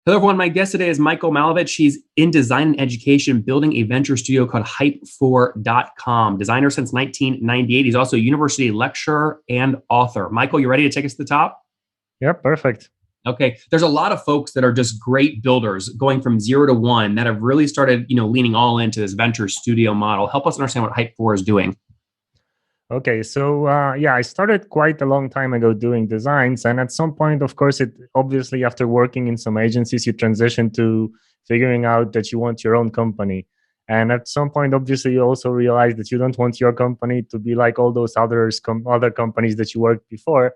Hello, everyone. My guest today is Michal Malewicz. He's in design and education, building a venture studio called Hype4.com. Designer since 1998. He's also a university lecturer and author. Michal, you ready to take us to the top? Yeah, perfect. Okay. There's a lot of folks that are just great builders going from 0 to 1 that have really started, leaning all into this venture studio model. Help us understand what Hype4 is doing. Okay, so yeah, I started quite a long time ago doing designs, and at some point, of course, it obviously after working in some agencies, you transition to figuring out that you want your own company. And at some point, obviously, you also realize that you don't want your company to be like all those other companies that you worked before.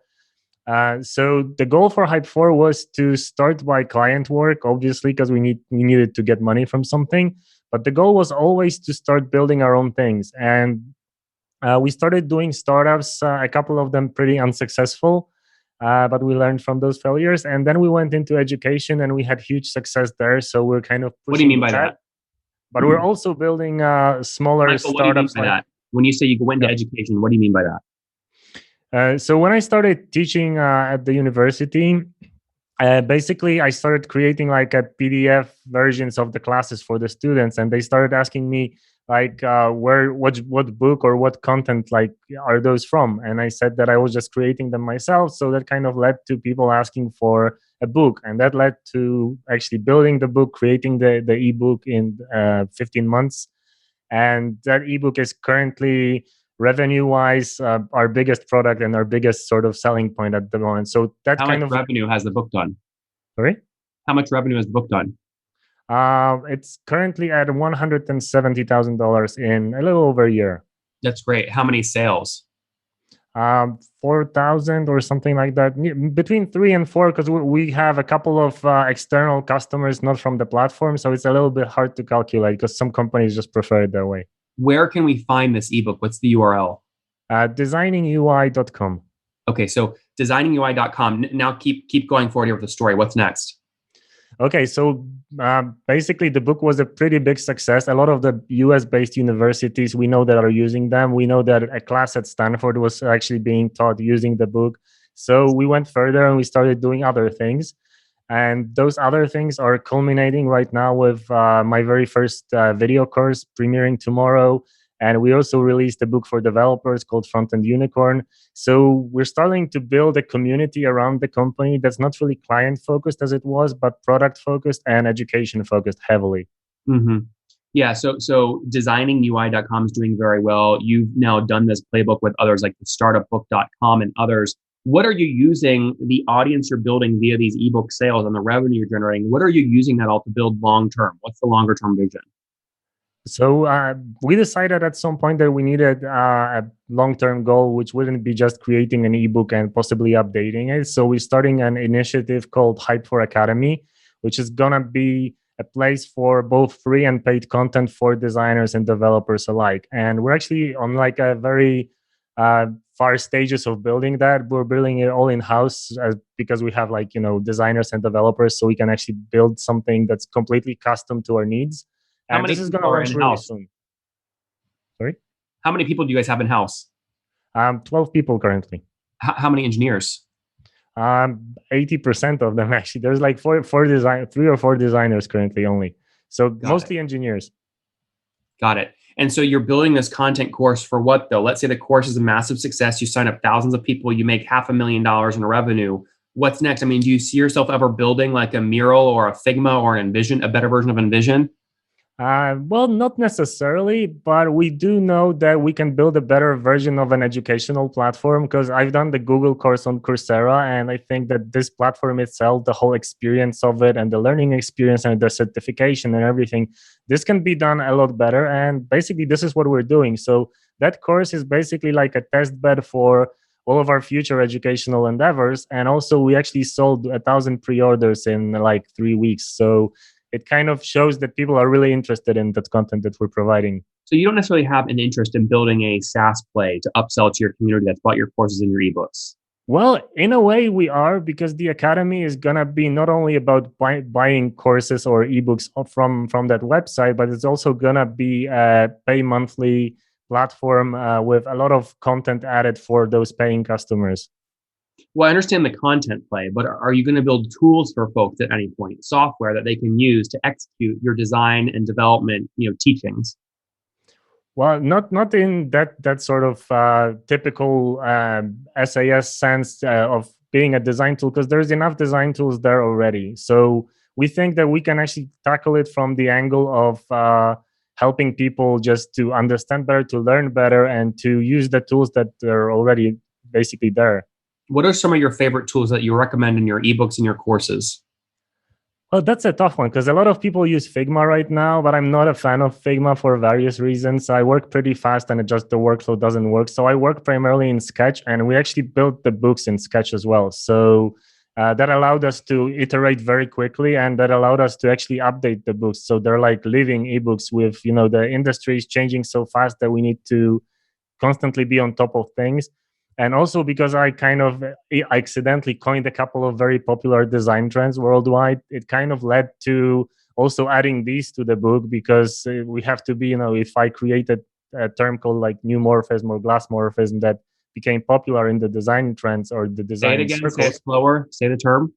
So the goal for Hype4 was to start by client work, obviously, because we needed to get money from something. But the goal was always to start building our own things. And we started doing startups, a couple of them pretty unsuccessful, but we learned from those failures. And then we went into education and we had huge success there. So we're kind of What do you pushing mean by ahead. that? But we're also building smaller Michal, what do you mean startups by like. that? When you say you go into Yeah. education, what do you mean by that? So when I started teaching at the university, basically I started creating like a PDF versions of the classes for the students, and they started asking me like what book or what content like are those from, and I said that I was just creating them myself. So that kind of led to people asking for a book, and that led to actually building the book, creating the ebook in 15 months. And that ebook is currently revenue wise our biggest product and our biggest sort of selling point at the moment. So that How much kind of. revenue has the book done? Sorry. How much revenue has the book done? It's currently at $170,000 in a little over a year. That's great. How many sales? 4,000 or something like that, between 3 and 4, because we have a couple of external customers, not from the platform. So it's a little bit hard to calculate because some companies just prefer it that way. Where can we find this ebook? What's the URL? Designingui.com. Okay, so designingui.com. Now keep going forward here with the story. What's next? Okay, so basically the book was a pretty big success. A lot of the US-based universities, we know that are using them. We know that a class at Stanford was actually being taught using the book. So we went further and we started doing other things. And those other things are culminating right now with my very first video course premiering tomorrow. And we also released a book for developers called Front End Unicorn. So we're starting to build a community around the company that's not really client focused as it was, but product focused and education focused heavily. Mm-hmm. Yeah, so designingui.com is doing very well. You've now done this playbook with others like the startupbook.com and others. What are you using the audience you're building via these ebook sales and the revenue you're generating? What are you using that all to build long term? What's the longer term vision? So we decided at some point that we needed a long-term goal, which wouldn't be just creating an ebook and possibly updating it. So we're starting an initiative called Hype4 Academy, which is gonna be a place for both free and paid content for designers and developers alike. And we're actually on like a very far stages of building that. We're building it all in-house because we have like designers and developers, so we can actually build something that's completely custom to our needs. How And many this is going to people are launch in really house? soon. Sorry? How many people do you guys have in house? 12 people currently. How many engineers? 80% of them actually. There's like 3 or 4 designers currently only. So Got mostly it. engineers. Got it. And so you're building this content course for what though? Let's say the course is a massive success. You sign up thousands of people, you make $500,000 in revenue. What's next? I mean, do you see yourself ever building like a Mural or a Figma or an Envision, a better version of Envision? Well, not necessarily, but we do know that we can build a better version of an educational platform because I've done the Google course on Coursera, and I think that this platform itself, the whole experience of it and the learning experience and the certification and everything, this can be done a lot better. And basically, this is what we're doing. So that course is basically like a test bed for all of our future educational endeavors. And also, we actually sold 1,000 pre-orders in like 3 weeks. So it kind of shows that people are really interested in that content that we're providing. So you don't necessarily have an interest in building a SaaS play to upsell to your community that's bought your courses and your ebooks. Well, in a way, we are, because the academy is gonna be not only about buying courses or ebooks from that website, but it's also gonna be a pay monthly platform with a lot of content added for those paying customers. Well, I understand the content play, but are you going to build tools for folks at any point, software that they can use to execute your design and development, teachings? Well, not in that sort of typical SAS sense of being a design tool, because there's enough design tools there already. So we think that we can actually tackle it from the angle of helping people just to understand better, to learn better, and to use the tools that are already basically there. What are some of your favorite tools that you recommend in your ebooks and your courses? Well, that's a tough one because a lot of people use Figma right now, but I'm not a fan of Figma for various reasons. I work pretty fast and it just the workflow doesn't work. So I work primarily in Sketch, and we actually built the books in Sketch as well. So that allowed us to iterate very quickly, and that allowed us to actually update the books. So they're like living ebooks with, the industry is changing so fast that we need to constantly be on top of things. And also because I kind of accidentally coined a couple of very popular design trends worldwide, it kind of led to also adding these to the book, because we have to be, if I created a term called like new morphism or glass morphism that became popular in the design trends or the Say it design again. Say it circles, slower. Say the term.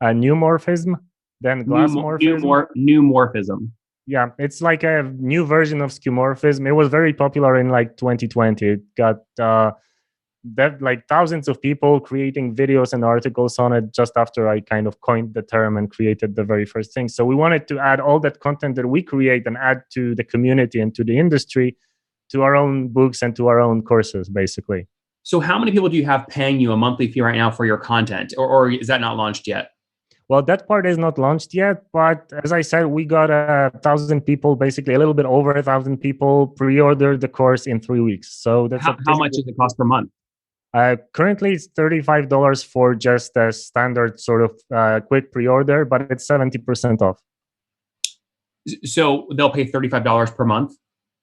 a new morphism, then glass morphism. New morphism. Yeah, it's like a new version of skeuomorphism. It was very popular in like 2020. It got that like thousands of people creating videos and articles on it just after I kind of coined the term and created the very first thing. So we wanted to add all that content that we create and add to the community and to the industry, to our own books and to our own courses, basically. So how many people do you have paying you a monthly fee right now for your content, or is that not launched yet? Well, that part is not launched yet, but as I said, we got 1,000 people, basically a little bit over 1,000 people pre-ordered the course in 3 weeks. So that's how much does it cost per month? Currently, it's $35 for just a standard sort of quick pre-order, but it's 70% off. So they'll pay $35 per month?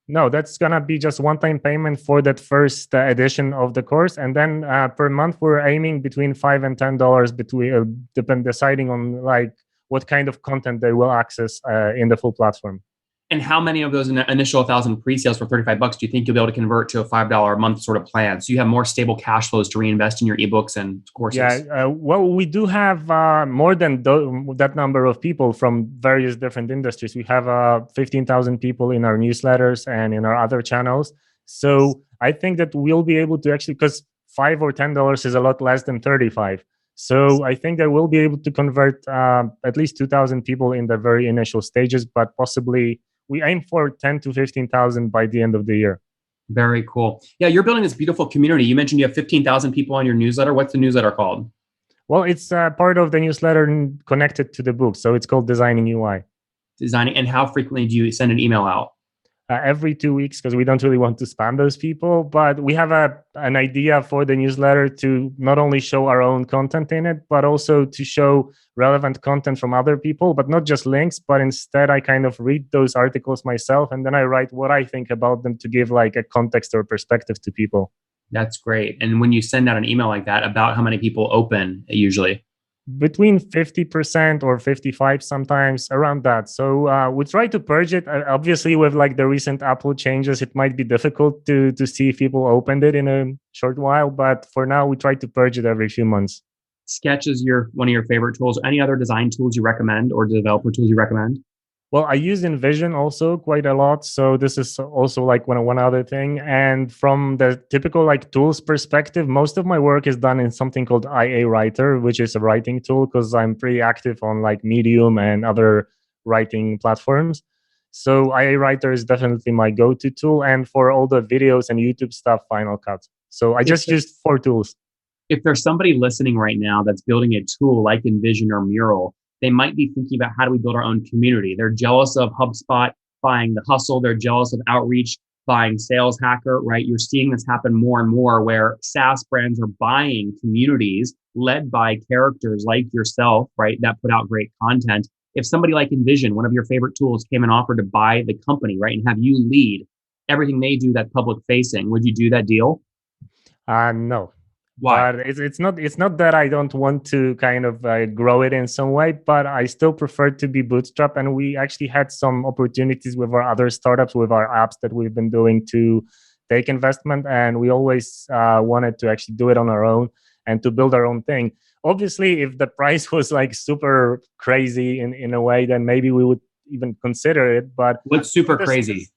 No, that's going to be just one-time payment for that first edition of the course. And then per month, we're aiming between $5 and $10 between, deciding on like what kind of content they will access in the full platform. And how many of those initial 1,000 pre-sales for $35 do you think you'll be able to convert to a $5 a month sort of plan? So you have more stable cash flows to reinvest in your ebooks and courses. Yeah, well, we do have more than that number of people from various different industries. We have 15,000 people in our newsletters and in our other channels. So I think that we'll be able to actually, because $5 or $10 is a lot less than 35. So I think that we'll be able to convert at least 2,000 people in the very initial stages, but possibly we aim for 10 to 15,000 by the end of the year. Very cool. Yeah, you're building this beautiful community. You mentioned you have 15,000 people on your newsletter. What's the newsletter called? Well, it's part of the newsletter connected to the book. So it's called Designing UI. Designing. And how frequently do you send an email out? Every 2 weeks, because we don't really want to spam those people. But we have an idea for the newsletter to not only show our own content in it, but also to show relevant content from other people, but not just links, but instead I kind of read those articles myself, and then I write what I think about them to give like a context or perspective to people. That's great. And when you send out an email like that, about how many people open usually? Between 50% or 55 sometimes, around that. So we try to purge it. Obviously, with like the recent Apple changes, it might be difficult to see if people opened it in a short while. But for now, we try to purge it every few months. Sketch is one of your favorite tools. Any other design tools you recommend or developer tools you recommend? Well, I use InVision also quite a lot. So this is also like one other thing. And from the typical like tools perspective, most of my work is done in something called IA Writer, which is a writing tool because I'm pretty active on like Medium and other writing platforms. So IA Writer is definitely my go-to tool. And for all the videos and YouTube stuff, Final Cut. So I just used 4 tools. If there's somebody listening right now that's building a tool like InVision or Mural, they might be thinking about how do we build our own community. They're jealous of HubSpot buying The Hustle. They're jealous of Outreach buying Sales Hacker, right? You're seeing this happen more and more where SaaS brands are buying communities led by characters like yourself, right? That put out great content. If somebody like InVision, one of your favorite tools, came and offered to buy the company, right? And have you lead everything they do that's public facing, would you do that deal? No. Why? But it's not that I don't want to kind of grow it in some way, but I still prefer to be Bootstrap. And we actually had some opportunities with our other startups, with our apps that we've been doing to take investment. And we always wanted to actually do it on our own. and to build our own thing. Obviously, if the price was like super crazy in a way, then maybe we would even consider it. But what's super crazy?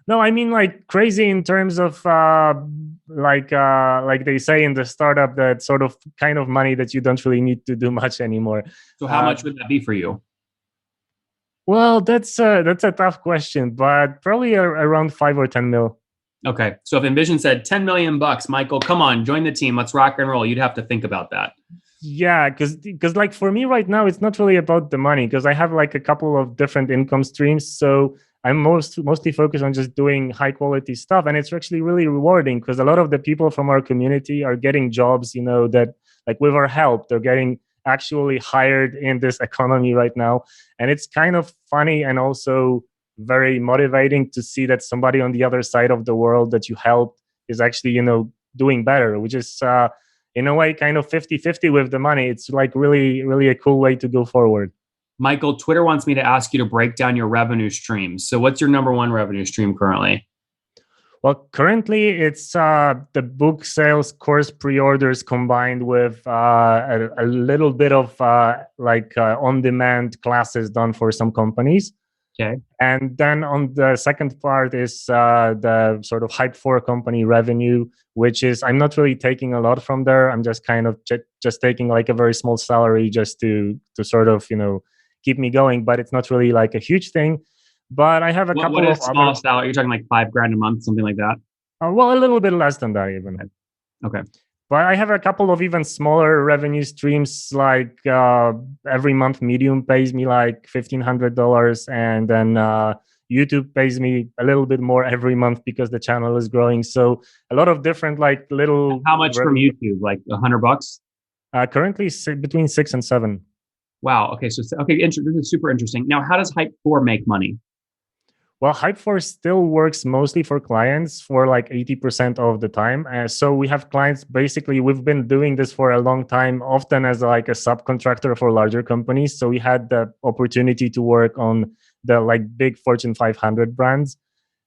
No, I mean like crazy in terms of like they say in the startup, that sort of kind of money that you don't really need to do much anymore. So how much would that be for you? Well, that's a tough question, but probably around 5 or 10 mil. Okay, so if Envision said 10 million bucks, Michael, come on, join the team, let's rock and roll. You'd have to think about that. Yeah, because like for me right now, it's not really about the money, because I have like a couple of different income streams. So I'm mostly focused on just doing high quality stuff, and it's actually really rewarding because a lot of the people from our community are getting jobs, that like with our help, they're getting actually hired in this economy right now, and it's kind of funny and also very motivating to see that somebody on the other side of the world that you helped is actually doing better, which is in a way kind of 50-50 with the money. It's like really, really a cool way to go forward. Michael, Twitter wants me to ask you to break down your revenue streams. So what's your number one revenue stream currently? Well, currently it's the book sales, course pre-orders combined with a little bit of on-demand classes done for some companies. Okay. And then on the second part is the sort of Hype4 company revenue, which is I'm not really taking a lot from there. I'm just kind of just taking like a very small salary just to sort of keep me going, but it's not really like a huge thing. But I have a couple of small salary. You're talking like $5,000 a month, something like that. Well, a little bit less than that even. Okay. But I have a couple of even smaller revenue streams, like every month Medium pays me like $1,500, and then YouTube pays me a little bit more every month because the channel is growing. So a lot of different like little. How much from YouTube? Like $100? Currently between 6 and 7. Wow. Okay. So this is super interesting. Now, how does Hype4 make money? Well, Hype4 still works mostly for clients for like 80% of the time. So we have clients, basically, we've been doing this for a long time, often as like a subcontractor for larger companies. So we had the opportunity to work on the like big Fortune 500 brands.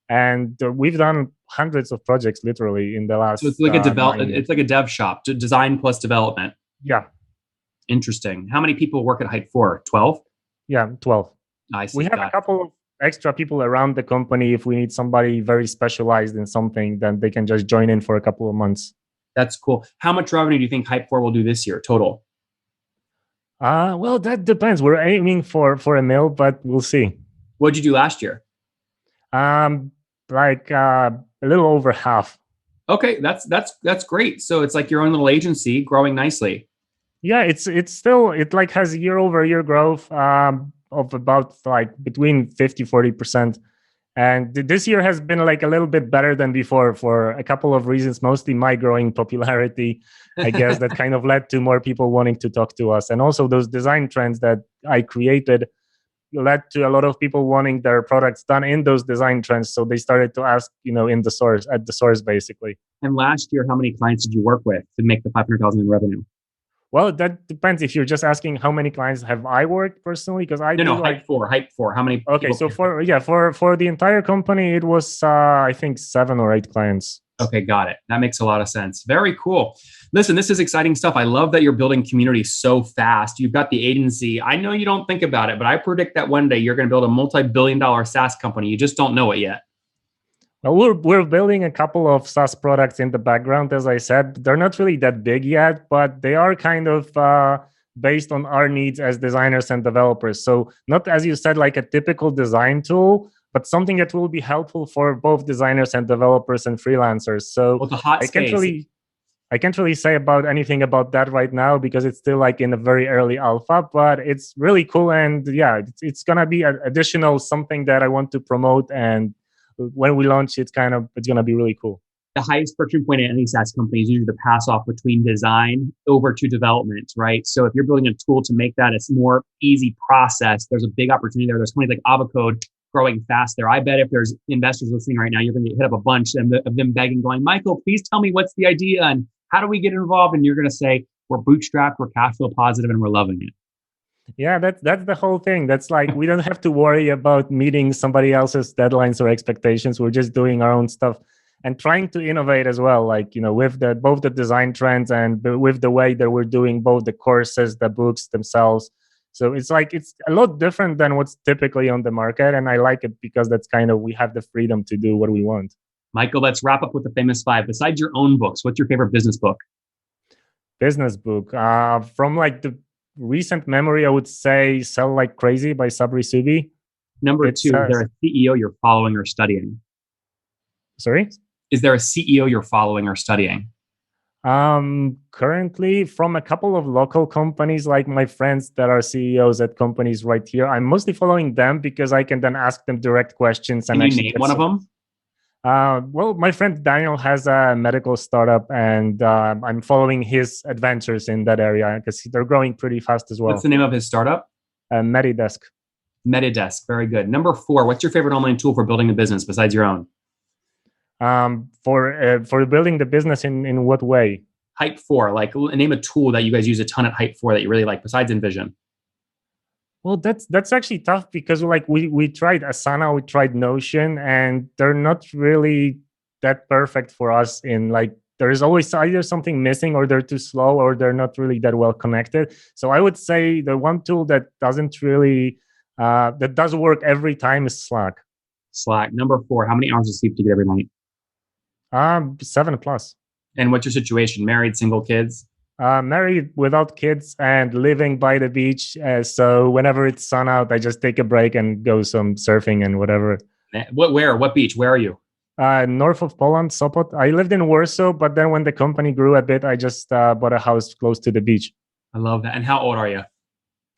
And we've done hundreds of projects literally in the last. So it's like it's like a dev shop, design plus development. Yeah. Interesting. How many people work at Hype4? 12? Yeah, 12. I see. We have a couple of extra people around the company. If we need somebody very specialized in something, then they can just join in for a couple of months. That's cool. How much revenue do you think Hype4 will do this year total? Well, that depends. We're aiming for $1 million, but we'll see. What did you do last year? Like a little over half. Okay, that's great. So it's like your own little agency growing nicely. Yeah, it's still, it like has year-over-year growth of about like between 50-40%. And this year has been like a little bit better than before for a couple of reasons, mostly my growing popularity, I guess, that kind of led to more people wanting to talk to us. And also those design trends that I created led to a lot of people wanting their products done in those design trends. So they started to ask, at the source, basically. And last year, how many clients did you work with to make the 500,000 in revenue? Well, that depends. If you're just asking how many clients have I worked personally, because I no Hype4. How many? Okay, so for the entire company, it was I think 7 or 8 clients. Okay, got it. That makes a lot of sense. Very cool. Listen, this is exciting stuff. I love that you're building community so fast. You've got the agency. I know you don't think about it, but I predict that one day you're going to build a multi-billion-dollar SaaS company. You just don't know it yet. Well, we're building a couple of SaaS products in the background. As I said, they're not really that big yet, but they are kind of based on our needs as designers and developers. So not, as you said, like a typical design tool, but something that will be helpful for both designers and developers and freelancers. So I can't really say about anything about that right now because it's still like in a very early alpha, but it's really cool. And yeah, it's going to be an additional something that I want to promote. And when we launch, it's going to be really cool. The highest friction point at any SaaS company is usually the pass off between design over to development, right? So if you're building a tool to make that a more easy process, there's a big opportunity there. There's companies like Avocode growing fast there. I bet if there's investors listening right now, you're going to hit up a bunch of them begging, going, Michael, please tell me what's the idea and how do we get involved? And you're going to say, we're bootstrapped, we're cash flow positive, and we're loving it. Yeah, that's the whole thing. That's like, we don't have to worry about meeting somebody else's deadlines or expectations. We're just doing our own stuff. and trying to innovate as well, like, with both the design trends and with the way that we're doing both the courses, the books themselves. So it's like, it's a lot different than what's typically on the market. And I like it because that's kind of, we have the freedom to do what we want. Michael, let's wrap up with the famous five. Besides your own books, what's your favorite business book? Business book. From like the recent memory, I would say Sell Like Crazy by Sabri Subi. Number two, is there a CEO you're following or studying? Sorry? Is there a CEO you're following or studying? Currently, from a couple of local companies, like my friends that are CEOs at companies right here, I'm mostly following them because I can then ask them direct questions. Can you name one of them? Well, my friend Daniel has a medical startup, and I'm following his adventures in that area because they're growing pretty fast as well. What's the name of his startup? Medidesk. Medidesk. Very good. Number four, what's your favorite online tool for building a business besides your own? For building the business in what way? Hype4. Like, name a tool that you guys use a ton at Hype4 that you really like besides InVision. Well, that's actually tough because like we tried Asana, we tried Notion, and they're not really that perfect for us. In like, there is always either something missing, or they're too slow, or they're not really that well connected. So I would say the one tool that doesn't really that does work every time is Slack. Slack. Number four, how many hours of sleep do you get every night? 7+. And what's your situation? Married, single, kids? Married, without kids, and living by the beach. So whenever it's sun out, I just take a break and go some surfing and whatever. What beach? Where are you? North of Poland, Sopot. I lived in Warsaw, but then when the company grew a bit, I just bought a house close to the beach. I love that. And how old are you?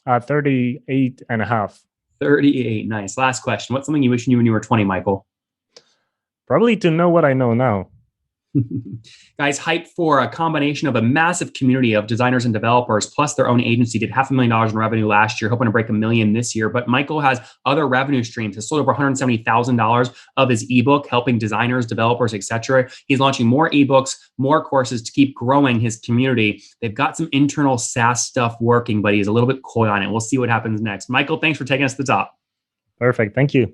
38 and a half. 38. Nice. Last question. What's something you wish you knew when you were 20, Michael? Probably to know what I know now. Guys, Hype4, a combination of a massive community of designers and developers, plus their own agency, did $500,000 in revenue last year, hoping to break $1 million this year. But Michael has other revenue streams. He's sold over $170,000 of his ebook, helping designers, developers, etc. He's launching more ebooks, more courses to keep growing his community. They've got some internal SaaS stuff working, but he's a little bit coy on it. We'll see what happens next. Michael, thanks for taking us to the top. Perfect. Thank you.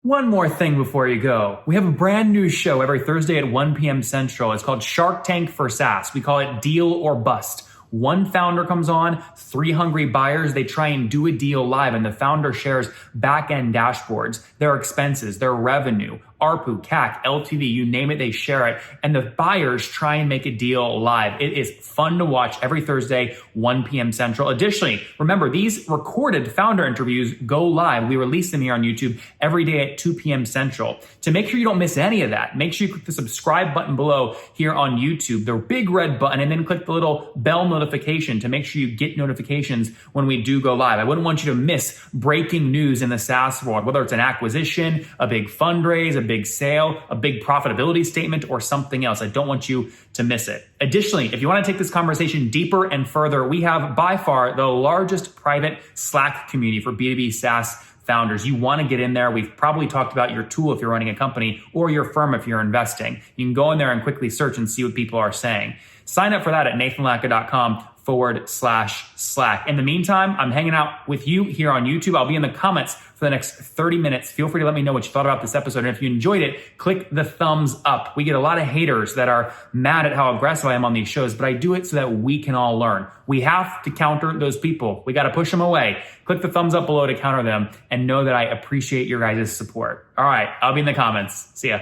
One more thing before you go. We have a brand new show every Thursday at 1 p.m. Central. It's called Shark Tank for SaaS. We call it Deal or Bust. One founder comes on, 3 hungry buyers. They try and do a deal live, and the founder shares back-end dashboards, their expenses, their revenue, ARPU, CAC, LTV, you name it, they share it. And the buyers try and make a deal live. It is fun to watch every Thursday, 1 p.m. Central. Additionally, remember, these recorded founder interviews go live. We release them here on YouTube every day at 2 p.m. Central. To make sure you don't miss any of that, make sure you click the subscribe button below here on YouTube, the big red button, and then click the little bell notification to make sure you get notifications when we do go live. I wouldn't want you to miss breaking news in the SaaS world, whether it's an acquisition, a big fundraise, a big sale, a big profitability statement, or something else. I don't want you to miss it. Additionally, if you want to take this conversation deeper and further, we have by far the largest private Slack community for B2B SaaS founders. You want to get in there. We've probably talked about your tool if you're running a company, or your firm if you're investing. You can go in there and quickly search and see what people are saying. Sign up for that at nathanlatka.com/Slack. In the meantime, I'm hanging out with you here on YouTube. I'll be in the comments for the next 30 minutes. Feel free to let me know what you thought about this episode. And if you enjoyed it, click the thumbs up. We get a lot of haters that are mad at how aggressive I am on these shows, but I do it so that we can all learn. We have to counter those people. We got to push them away. Click the thumbs up below to counter them, and know that I appreciate your guys' support. All right, I'll be in the comments. See ya.